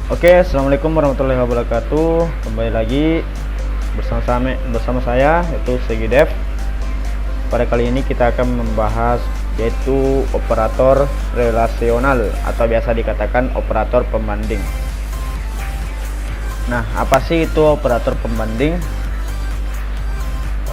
Oke, assalamualaikum warahmatullahi wabarakatuh. Kembali lagi bersama saya yaitu Segi Dev. Pada kali ini kita akan membahas yaitu operator relasional atau biasa dikatakan operator pembanding. Nah, apa sih itu operator pembanding?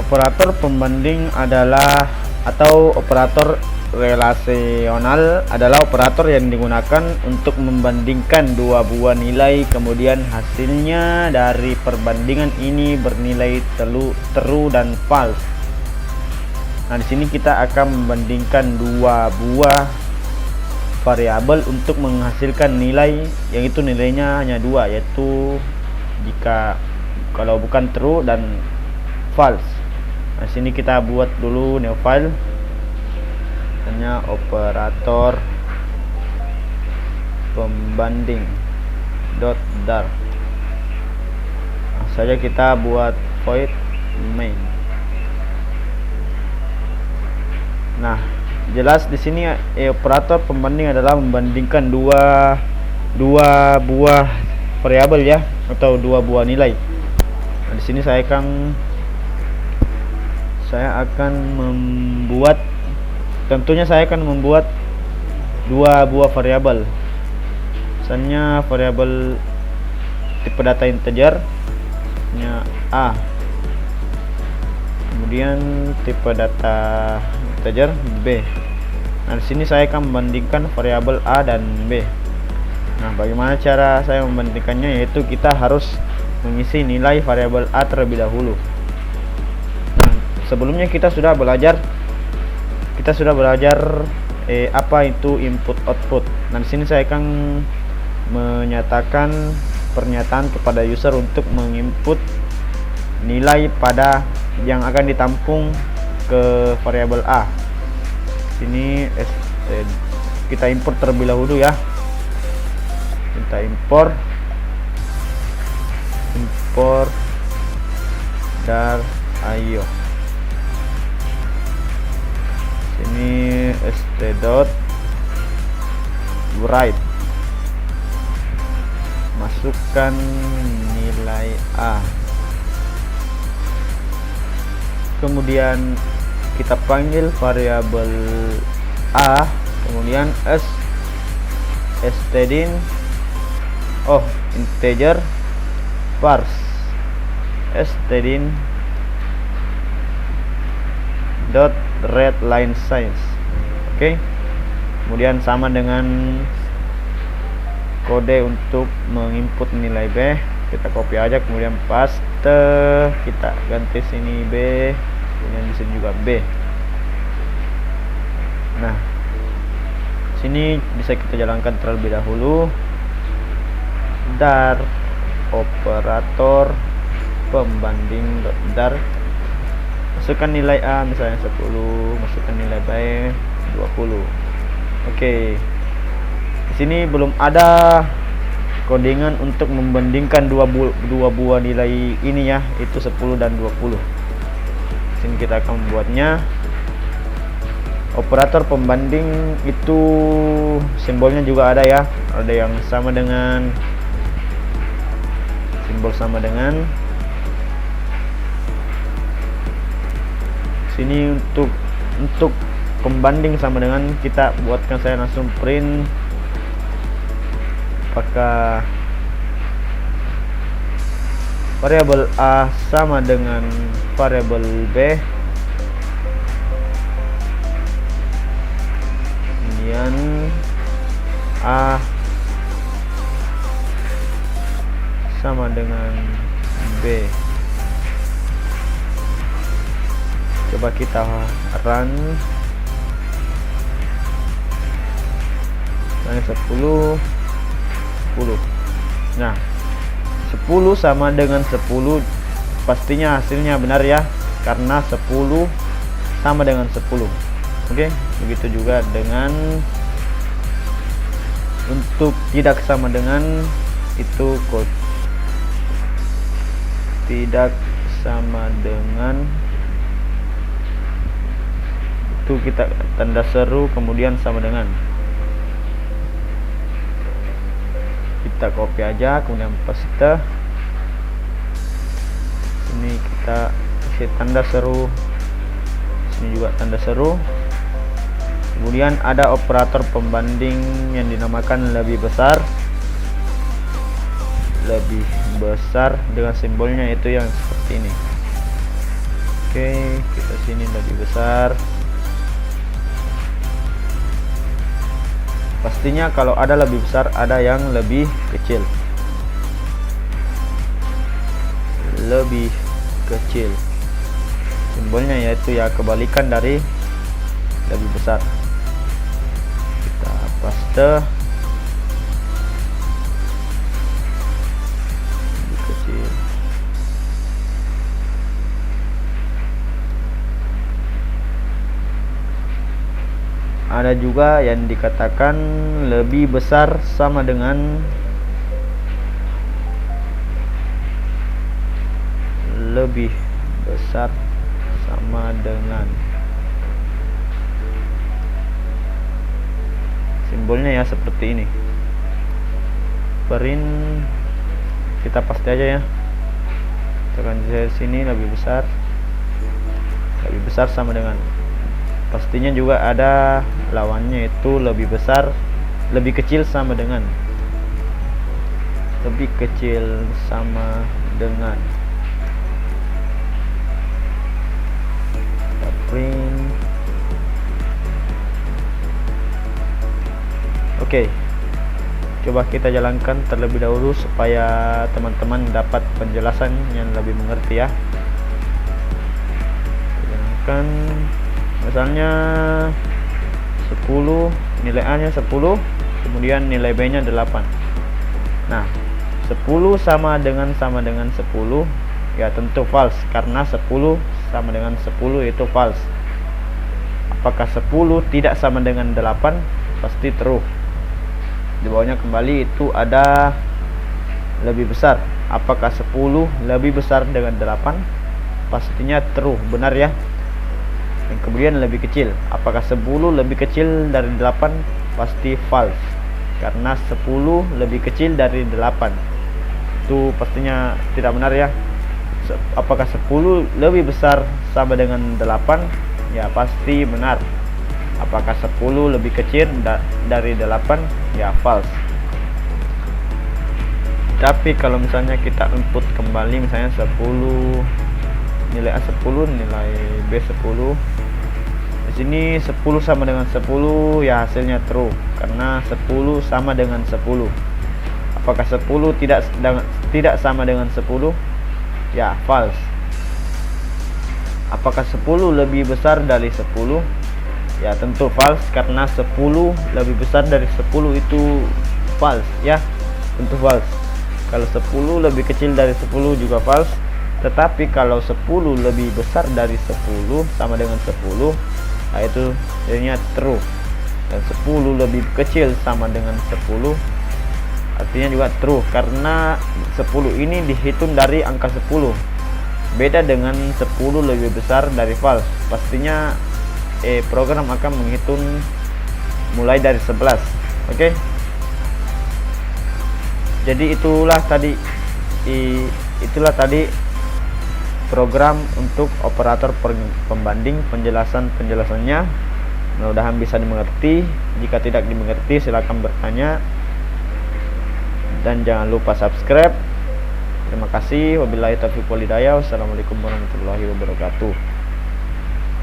Operator pembanding adalah atau operator relasional adalah operator yang digunakan untuk membandingkan dua buah nilai, kemudian hasilnya dari perbandingan ini bernilai true dan false. Nah, di sini kita akan membandingkan dua buah variabel untuk menghasilkan nilai, yang itu nilainya hanya dua, yaitu kalau bukan true dan false. Nah, sini kita buat dulu new file, hanya operator pembanding .dar. Nah, saja kita buat void main. Nah, jelas di sini operator pembanding adalah membandingkan dua buah variabel ya, atau dua buah nilai. Nah, di sini saya akan membuat, tentunya saya akan membuat dua buah variabel. Misalnya variabel tipe data integer nya A, kemudian tipe data integer B. Nah, di sini saya akan membandingkan variabel A dan B. Nah, bagaimana cara saya membandingkannya? Yaitu kita harus mengisi nilai variabel A terlebih dahulu. Nah, sebelumnya kita sudah belajar apa itu input output. Nah, di sini saya akan menyatakan pernyataan kepada user untuk menginput nilai pada yang akan ditampung ke variabel A. Sini kita import terlebih dahulu ya. Kita import dar ayo. Ini st.write, masukkan nilai A, kemudian kita panggil variabel A, kemudian integer parse stdin dot read line size. Oke. Kemudian sama dengan kode untuk menginput nilai B, kita copy aja, kemudian paste, kita ganti sini B, kemudian di sini juga B. Nah, sini bisa kita jalankan terlebih dahulu. Dar operator pembanding dar, masukkan nilai A misalnya 10, masukkan nilai B 20. Oke. Di sini belum ada codingan untuk membandingkan dua buah nilai ini ya, itu 10 dan 20. Di sini kita akan membuatnya. Operator pembanding itu simbolnya juga ada ya, ada yang sama dengan simbol sama dengan sini. Untuk pembanding sama dengan, kita buatkan, saya langsung print apakah variabel A sama dengan variabel B, kemudian A sama dengan B. Coba kita run. Nah, 10. Nah, 10 sama dengan 10, pastinya hasilnya benar ya, karena 10 sama dengan 10. Oke, begitu juga dengan untuk tidak sama dengan itu, code tidak sama dengan itu kita tanda seru, kemudian sama dengan. kita copy aja, kemudian paste. Ini kita kasih tanda seru, sini juga tanda seru. Kemudian ada operator pembanding yang dinamakan lebih besar dengan simbolnya itu yang seperti ini. Oke, kita sini lebih besar. Pastinya kalau ada lebih besar, ada yang lebih kecil. Lebih kecil simbolnya yaitu ya kebalikan dari lebih besar. Kita paste, lebih kecil. Ada juga yang dikatakan lebih besar sama dengan lebih besar sama dengan simbolnya ya seperti ini. Print, kita paste aja ya, tekan di sini lebih besar sama dengan, pastinya juga ada lawannya itu lebih besar, lebih kecil sama dengan, lebih kecil sama dengan. Kita print. Oke, coba kita jalankan terlebih dahulu supaya teman-teman dapat penjelasan yang lebih mengerti ya. Jalankan, misalnya 10, nilai A nya 10, kemudian nilai B nya 8. Nah, 10 sama dengan 10 ya tentu false, karena 10 sama dengan 10 itu false. Apakah 10 tidak sama dengan 8? Pasti true. Di bawahnya kembali itu ada lebih besar. Apakah 10 lebih besar dengan 8? Pastinya true, benar ya. Dan kemudian lebih kecil. Apakah 10 lebih kecil dari 8? Pasti false, karena 10 lebih kecil dari 8. Itu pastinya tidak benar ya. Apakah 10 lebih besar sama dengan 8? Ya pasti benar. Apakah 10 lebih kecil dari 8? Ya false. Tapi kalau misalnya kita input kembali, misalnya 10, nilai A 10, nilai B 10, di sini 10 sama dengan 10, ya hasilnya true, karena 10 sama dengan 10. Apakah 10 tidak sama dengan 10? Ya false. Apakah 10 lebih besar dari 10? Ya tentu false, karena 10 lebih besar dari 10 itu false ya, tentu false. Kalau 10 lebih kecil dari 10 juga false. Tetapi kalau 10 lebih besar dari 10 sama dengan 10, nah itu jadinya true. Dan 10 lebih kecil sama dengan 10 artinya juga true, karena 10 ini dihitung dari angka 10. Beda dengan 10 lebih besar dari false. Pastinya program akan menghitung mulai dari 11. Oke. Jadi itulah tadi program untuk operator pembanding, penjelasannya. Mudah-mudahan bisa dimengerti. Jika tidak dimengerti silakan bertanya, dan jangan lupa subscribe. Terima kasih. Wabillahi taufiq wal hidayah. Wassalamualaikum warahmatullahi wabarakatuh.